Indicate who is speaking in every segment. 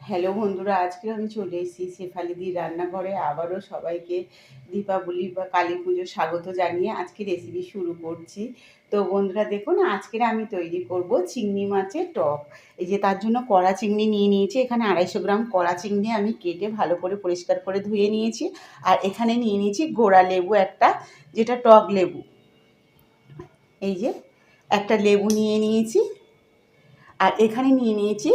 Speaker 1: Hello বন্ধুরা, আজকে আমি চলে এসেছি শেফালিদির রান্নাঘরে। আবারও সবাইকে দীপাবলি বা কালী পুজোর স্বাগত জানিয়ে আজকে রেসিপি শুরু করছি। তো বন্ধুরা দেখুন, আজকের আমি তৈরি করব চিংড়ি মাছের টক। এই যে তার জন্য কড়া চিংড়ি নিয়ে নিয়েছি। এখানে 250 গ্রাম কড়া চিংড়ি আমি কেটে ভালো করে পরিষ্কার করে ধুয়ে নিয়েছি। আর এখানে নিয়ে নিয়েছি গোড়া লেবু একটা, যেটা টক লেবু। এই যে একটা লেবু নিয়ে নিয়েছি। আর এখানে নিয়ে নিয়েছি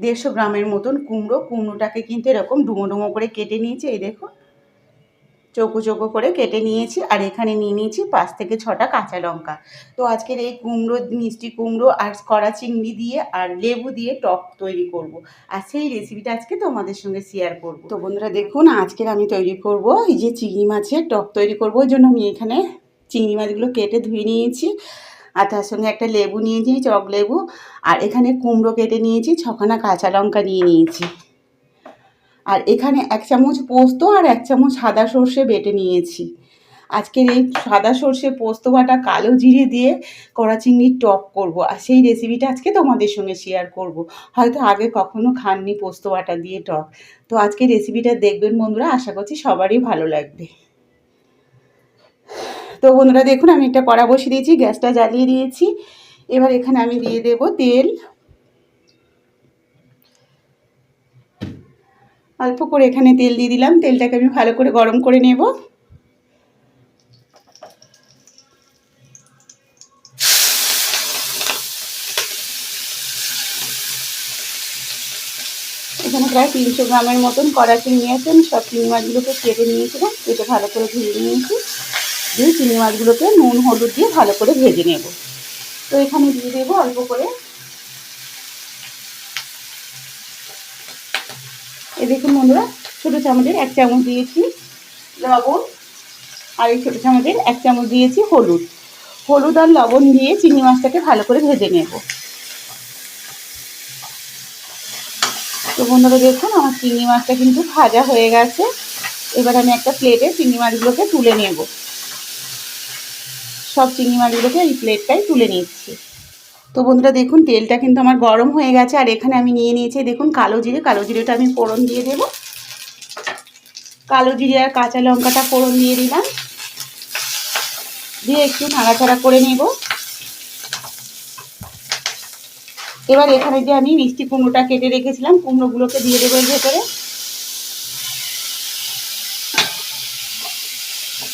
Speaker 1: 150 গ্রামের মতন কুমড়ো। কুমড়োটাকে কিন্তু এরকম ডুমো ডুমো করে কেটে নিয়েছি। এই দেখো, চৌকো চৌকো করে কেটে নিয়েছি। আর এখানে নিয়ে নিয়েছি 5 থেকে 6টা কাঁচা লঙ্কা। তো আজকের এই কুমড়ো, মিষ্টি কুমড়ো আর কড়া চিংড়ি দিয়ে আর লেবু দিয়ে টক তৈরি করব। আর সেই রেসিপিটা আজকে তোমাদের সঙ্গে শেয়ার করব। তো বন্ধুরা দেখুন, আজকের আমি তৈরি করব এই যে চিংড়ি মাছের টক তৈরি করব। ওই জন্য আমি এখানে চিংড়ি মাছগুলো কেটে ধুয়ে নিয়েছি। আর তার সঙ্গে একটা লেবু নিয়েছি, টক লেবু। আর এখানে কুমড়ো কেটে নিয়েছি, 6খানা কাঁচা লঙ্কা নিয়ে নিয়েছি। আর এখানে 1 চামচ পোস্ত আর 1 চামচ সাদা সর্ষে বেটে নিয়েছি। আজকের এই সাদা সর্ষে পোস্ত বাটা কালো জিরে দিয়ে কড়া চিংড়ির টক করব। আর সেই রেসিপিটা আজকে তোমাদের সঙ্গে শেয়ার করব। হয়তো আগে কখনো খাননি পোস্ত বাটা দিয়ে টক। তো আজকে রেসিপিটা দেখবেন বন্ধুরা, আশা করছি সবারই ভালো লাগবে। তো বন্ধুরা দেখুন, আমি একটা কড়া বসিয়ে দিয়েছি, গ্যাসটা জ্বালিয়ে দিয়েছি। এবার এখানে আমি দিয়ে দেব তেল। অল্প করে এখানে তেল দিয়ে দিলাম। তেলটাকে আমি ভালো করে গরম করে নেব। এখানে প্রায় 300 গ্রামের মতন কড়া চিংড়ি আছে। আমি সব চিংড়ি মাছগুলোকে কেটে নিয়েছিলাম, কেটে ভালো করে ধুয়ে নিয়েছি। দিয়ে চিংড়ি মাছগুলোকে নুন হলুদ দিয়ে ভালো করে ভেজে নেব। তো এখানে দিয়ে দেবো অল্প করে, এই দেখুন বন্ধুরা, ছোটো চামচের 1 চামচ দিয়েছি লবণ। আর এই ছোটো চামচের 1 চামচ দিয়েছি হলুদ। হলুদ আর লবণ দিয়ে চিংড়ি মাছটাকে ভালো করে ভেজে নেব। তো বন্ধুরা দেখুন, আমার চিংড়ি মাছটা কিন্তু ভাজা হয়ে গেছে। এবার আমি একটা প্লেটে চিংড়ি মাছগুলোকে তুলে নেব। সব চিংড়ি মাছগুলোকে এই প্লেটটাই তুলে নিচ্ছি। তো বন্ধুরা দেখুন, তেলটা কিন্তু আমার গরম হয়ে গেছে। আর এখানে আমি নিয়ে নিয়েছি দেখুন কালো জিরে। কালো জিরেটা আমি ফোড়ন দিয়ে দেব। কালো জিরে আর কাঁচা লঙ্কাটা ফোড়ন দিয়ে দিলাম, দিয়ে একটু নাড়াচাড়া করে নেব। এবার এখানে যে আমি মিষ্টি কুমড়োটা কেটে রেখেছিলাম, কুমড়োগুলোকে দিয়ে দেবো এর ভেতরে।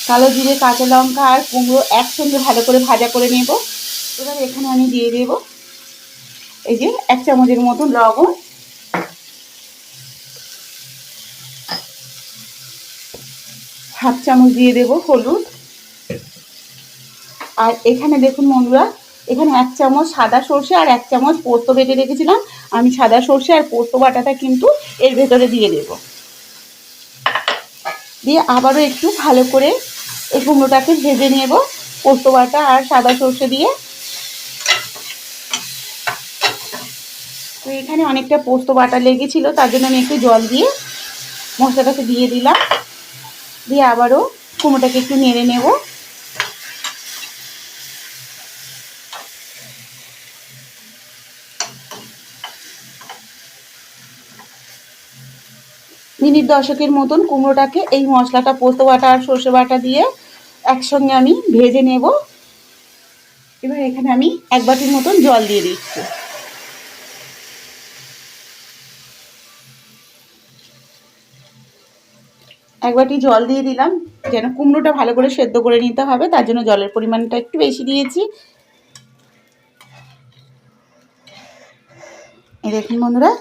Speaker 1: কালো জিরে, কাঁচা লঙ্কা আর কুমড়ো একসঙ্গে ভালো করে ভাজা করে নেব। এবার এখানে আমি দিয়ে দেব এই যে 1 চামচের মতো লবণ, হাফ চামচ দিয়ে দেব হলুদ। আর এখানে দেখুন বন্ধুরা, এখানে 1 চামচ সাদা সর্ষে আর 1 চামচ পোস্ত বেটে রেখেছিলাম। আমি সাদা সর্ষে আর পোস্ত বাটাটা কিন্তু এর ভেতরে দিয়ে দেব। দিয়ে আবারও একটু ভালো করে এই কুমড়োটাকে ভেজে নেব পোস্ত বাটা আর সাদা সর্ষে দিয়ে। তো এখানে অনেকটা পোস্ত বাটা লেগেছিল, তার জন্য আমি একটু জল দিয়ে মশলাটাকে দিয়ে দিলাম। দিয়ে আবারও কুমড়োটাকে একটু নেড়ে নেব। মিনিট 10 মতন কুমড়োটাকে এই মশলাটা, পোস্ত বাটা আর সর্ষে বাটা দিয়ে একসঙ্গে আমি ভেজে নেব। এবার এখানে আমি 1 বাটির মতন জল দিয়ে দিচ্ছি। এক বাটি জল দিয়ে দিলাম, যেন কুমড়োটা ভালো করে সেদ্ধ করে নিতে হবে, তার জন্য জলের পরিমাণটা একটু বেশি দিয়েছি। এই দেখুন বন্ধুরা,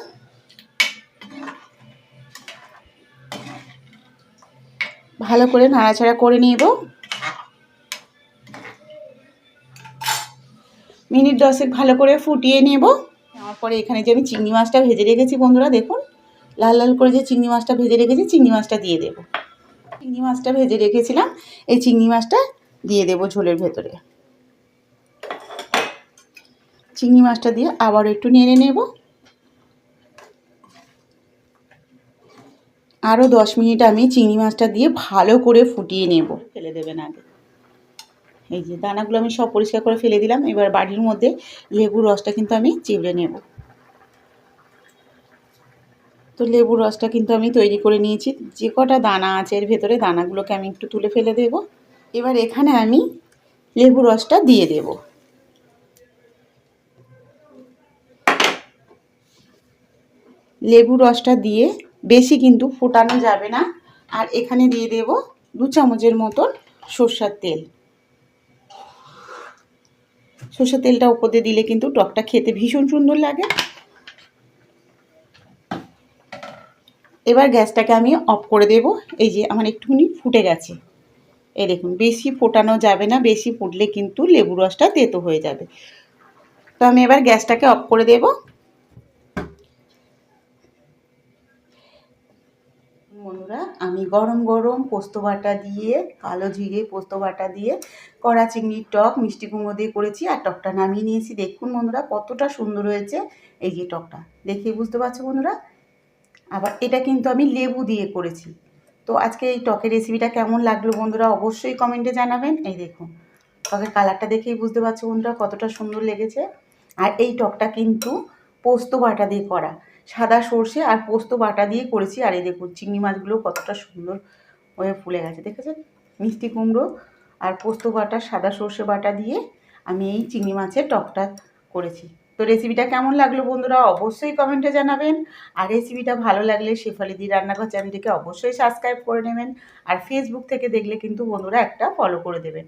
Speaker 1: ভালো করে নাড়াচাড়া করে নেব। মিনিট 10 ভালো করে ফুটিয়ে নেব। নেওয়ার পরে এখানে যে আমি চিংড়ি মাছটা ভেজে রেখেছি বন্ধুরা দেখুন, লাল লাল করে যে চিংড়ি মাছটা ভেজে রেখেছি, চিংড়ি মাছটা দিয়ে দেব। চিংড়ি মাছটা ভেজে রেখেছিলাম, এই চিংড়ি মাছটা দিয়ে দেব ঝোলের ভেতরে। চিংড়ি মাছটা দিয়ে আবার একটু নেড়ে নেব। আরও 10 মিনিট আমি চিংড়ি মাছটা দিয়ে ভালো করে ফুটিয়ে নেব। ফেলে দেবেন আগে। এই যে দানাগুলো আমি সব পরিষ্কার করে ফেলে দিলাম। এবার বাটির মধ্যে লেবুর রসটা কিন্তু আমি চিবড়ে নেব। তো লেবুর রসটা কিন্তু আমি তৈরি করে নিয়েছি। যে কটা দানা আছে এর ভেতরে দানাগুলোকে আমি একটু তুলে ফেলে দেব। এবার এখানে আমি লেবু রসটা দিয়ে দেব। লেবু রসটা দিয়ে বেশি কিন্তু ফোটানো যাবে না। আর এখানে দিয়ে দেব 2 চামচের মতন সরষের তেল। সরষের তেলটা উপর দিয়ে দিলে কিন্তু টকটা খেতে ভীষণ সুন্দর লাগে। এবার গ্যাসটাকে আমি অফ করে দেব। এই যে আমার একটুখানি ফুটে গেছে। এই দেখুন, বেশি ফোটানো যাবে না, বেশি ফুটলে কিন্তু লেবু রসটা তেতো হয়ে যাবে। তো আমি এবার গ্যাসটাকে অফ করে দেব। বন্ধুরা, আমি গরম গরম পোস্ত বাটা দিয়ে, কালো জিরে পোস্ত বাটা দিয়ে কড়া চিংড়ির টক মিষ্টি কুমড়ো দিয়ে করেছি। আর টকটা নামিয়ে নিয়েছি। দেখুন বন্ধুরা কতটা সুন্দর হয়েছে। এই যে টকটা দেখে বুঝতে পারছো বন্ধুরা। আবার এটা কিন্তু আমি লেবু দিয়ে করেছি। তো আজকে এই টকের রেসিপিটা কেমন লাগলো বন্ধুরা অবশ্যই কমেন্টে জানাবেন। এই দেখুন টকের কালারটা দেখেই বুঝতে পারছো বন্ধুরা কতটা সুন্দর লেগেছে। আর এই টকটা কিন্তু পোস্ত বাটা দিয়ে করা, সাদা সর্ষে আর পোস্ত বাটা দিয়ে করেছি। আর এই দেখুন চিংড়ি মাছগুলো কতটা সুন্দর হয়ে ফুলে গেছে, দেখেছেন? মিষ্টি কুমড়ো আর পোস্ত বাটা, সাদা সর্ষে বাটা দিয়ে আমি এই চিংড়ি মাছের টকটা করেছি। তো রেসিপিটা কেমন লাগলো বন্ধুরা অবশ্যই কমেন্টে জানাবেন। আর রেসিপিটা ভালো লাগলে শেফালিদি রান্নাঘর চ্যানেলটিকে অবশ্যই সাবস্ক্রাইব করে নেবেন। আর ফেসবুক থেকে দেখলে কিন্তু বন্ধুরা একটা ফলো করে দেবেন।